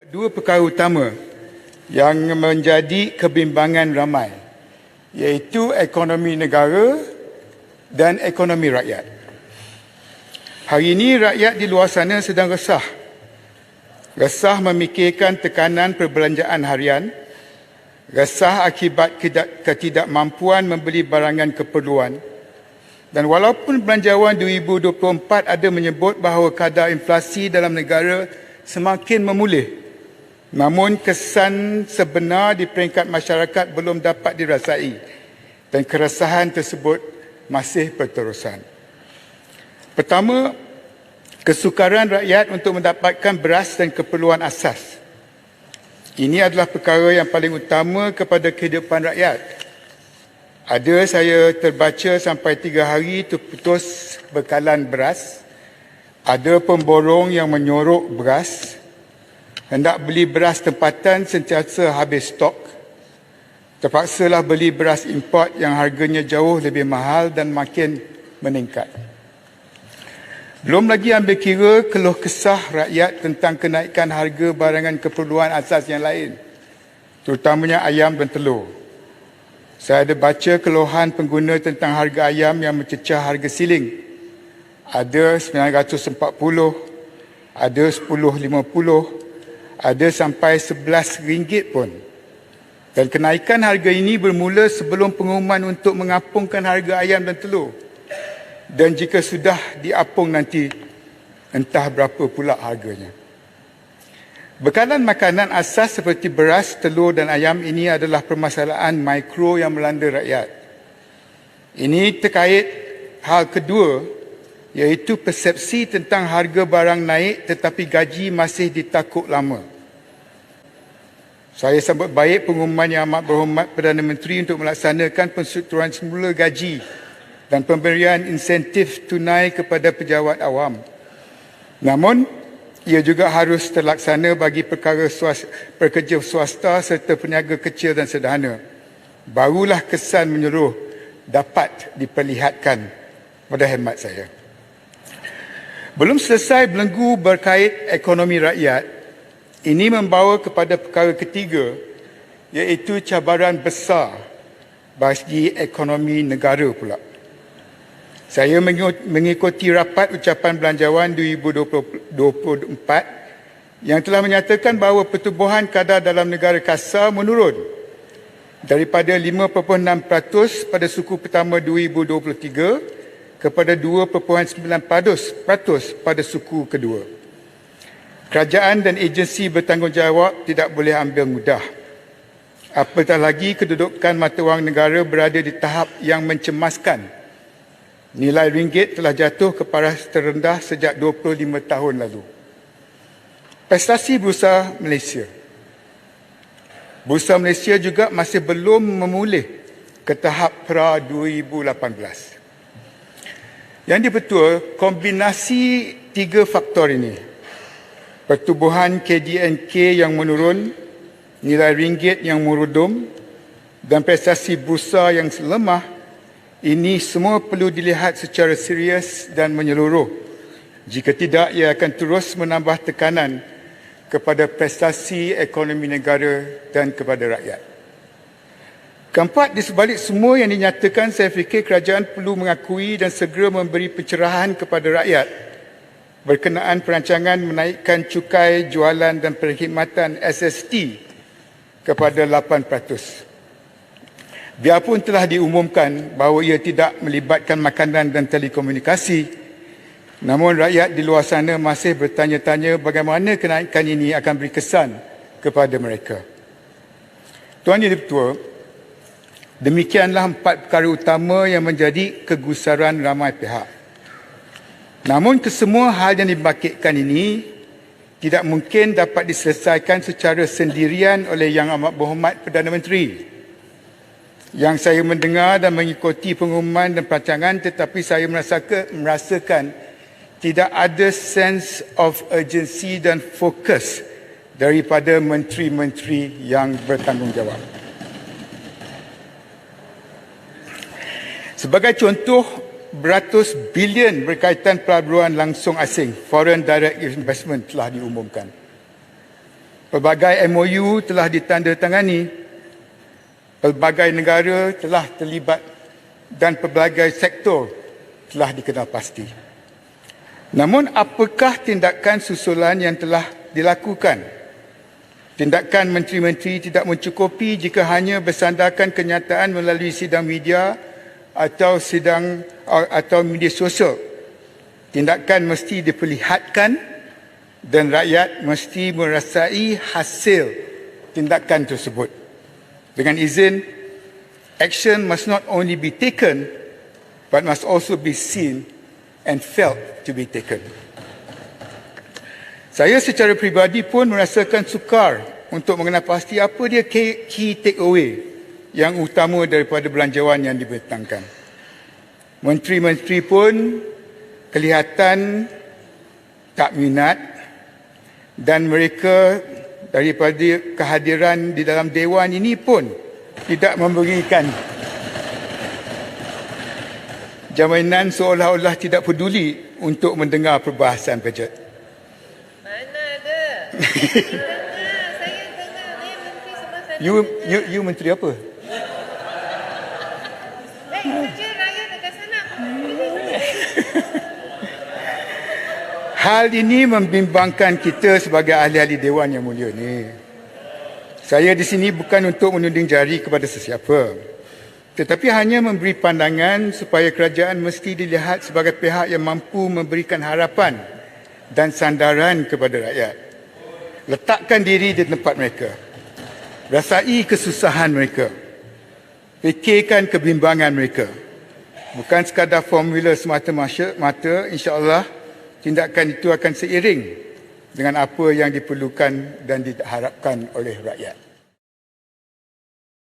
Dua perkara utama yang menjadi kebimbangan ramai, iaitu ekonomi negara dan ekonomi rakyat. Hari ini rakyat di luar sana sedang resah. Resah memikirkan tekanan perbelanjaan harian, resah akibat ketidakmampuan membeli barangan keperluan. Dan walaupun Belanjawan 2024 ada menyebut bahawa kadar inflasi dalam negara semakin memulih, namun kesan sebenar di peringkat masyarakat belum dapat dirasai dan keresahan tersebut masih berterusan. Pertama, kesukaran rakyat untuk mendapatkan beras dan keperluan asas. Ini adalah perkara yang paling utama kepada kehidupan rakyat. Ada saya terbaca sampai 3 hari terputus bekalan beras. Ada pemborong yang menyorok beras. Hendak beli beras tempatan sentiasa habis stok. Terpaksalah beli beras import yang harganya jauh lebih mahal dan makin meningkat. Belum lagi ambil kira keluh kesah rakyat tentang kenaikan harga barangan keperluan asas yang lain, terutamanya ayam dan telur. Saya ada baca keluhan pengguna tentang harga ayam yang mencecah harga siling. Ada 940, ada 10.50, ada sampai RM11 pun. Dan kenaikan harga ini bermula sebelum pengumuman untuk mengapungkan harga ayam dan telur. Dan jika sudah diapung nanti, entah berapa pula harganya. Bekalan makanan asas seperti beras, telur dan ayam ini adalah permasalahan mikro yang melanda rakyat. Ini terkait hal kedua, iaitu persepsi tentang harga barang naik tetapi gaji masih ditakuk lama. Saya sambut baik pengumuman Yang Amat Berhormat Perdana Menteri untuk melaksanakan penstrukturan semula gaji dan pemberian insentif tunai kepada pejabat awam. Namun, ia juga harus terlaksana bagi pekerja swasta serta peniaga kecil dan sederhana. Barulah kesan menyeluruh dapat diperlihatkan pada hemat saya. Belum selesai belenggu berkait ekonomi rakyat, ini membawa kepada perkara ketiga, iaitu cabaran besar bagi ekonomi negara pula. Saya mengikuti rapat ucapan Belanjawan 2024 yang telah menyatakan bahawa pertumbuhan kadar dalam negara kasar menurun daripada 5.6% pada suku pertama 2023 kepada 2.9% pada suku kedua. Kerajaan dan agensi bertanggungjawab tidak boleh ambil mudah. Apatah lagi kedudukan mata wang negara berada di tahap yang mencemaskan. Nilai ringgit telah jatuh ke paras terendah sejak 25 tahun lalu. Prestasi Bursa Malaysia. Bursa Malaysia juga masih belum memulih ke tahap pra 2018. Yang dibetul, kombinasi 3 faktor ini, pertumbuhan KDNK yang menurun, nilai ringgit yang merudum dan prestasi bursa yang lemah, ini semua perlu dilihat secara serius dan menyeluruh. Jika tidak, ia akan terus menambah tekanan kepada prestasi ekonomi negara dan kepada rakyat. Keempat, di sebalik semua yang dinyatakan, saya fikir kerajaan perlu mengakui dan segera memberi pencerahan kepada rakyat berkenaan perancangan menaikkan cukai jualan dan perkhidmatan SST kepada 8%. Biarpun telah diumumkan bahawa ia tidak melibatkan makanan dan telekomunikasi, namun rakyat di luar sana masih bertanya-tanya bagaimana kenaikan ini akan beri kesan kepada mereka. Tuan Yang Dipertua, demikianlah 4 perkara utama yang menjadi kegusaran ramai pihak. Namun kesemua hal yang dibangkitkan ini tidak mungkin dapat diselesaikan secara sendirian oleh Yang Amat Berhormat Perdana Menteri. Yang saya mendengar dan mengikuti pengumuman dan perancangan, tetapi saya merasakan tidak ada sense of urgency dan fokus daripada menteri-menteri yang bertanggungjawab. Sebagai contoh, beratus bilion berkaitan pelaburan langsung asing, foreign direct investment, telah diumumkan. Pelbagai MOU telah ditandatangani, pelbagai negara telah terlibat dan pelbagai sektor telah dikenal pasti. Namun apakah tindakan susulan yang telah dilakukan? Tindakan menteri-menteri tidak mencukupi jika hanya bersandarkan kenyataan melalui sidang media atau media sosial. Tindakan mesti diperlihatkan dan rakyat mesti merasai hasil tindakan tersebut. Dengan izin, action must not only be taken but must also be seen and felt to be taken. Saya secara peribadi pun merasakan sukar untuk mengenal pasti apa dia key take away yang utama daripada belanjawan yang dibentangkan. Menteri-menteri pun kelihatan tak minat dan mereka daripada kehadiran di dalam Dewan ini pun tidak memberikan jaminan, seolah-olah tidak peduli untuk mendengar perbahasan bajet. Mana ada? Saya dengar ni menteri sebelah sana. You menteri apa? Kerja raya dekat sana. Hal ini membimbangkan kita sebagai ahli-ahli Dewan yang mulia ni. Saya di sini bukan untuk menuding jari kepada sesiapa, tetapi hanya memberi pandangan supaya kerajaan mesti dilihat sebagai pihak yang mampu memberikan harapan dan sandaran kepada rakyat. Letakkan diri di tempat mereka. Rasai kesusahan mereka. Fikirkan kebimbangan mereka. Bukan sekadar formula semata-mata, insya-Allah tindakan itu akan seiring dengan apa yang diperlukan dan diharapkan oleh rakyat.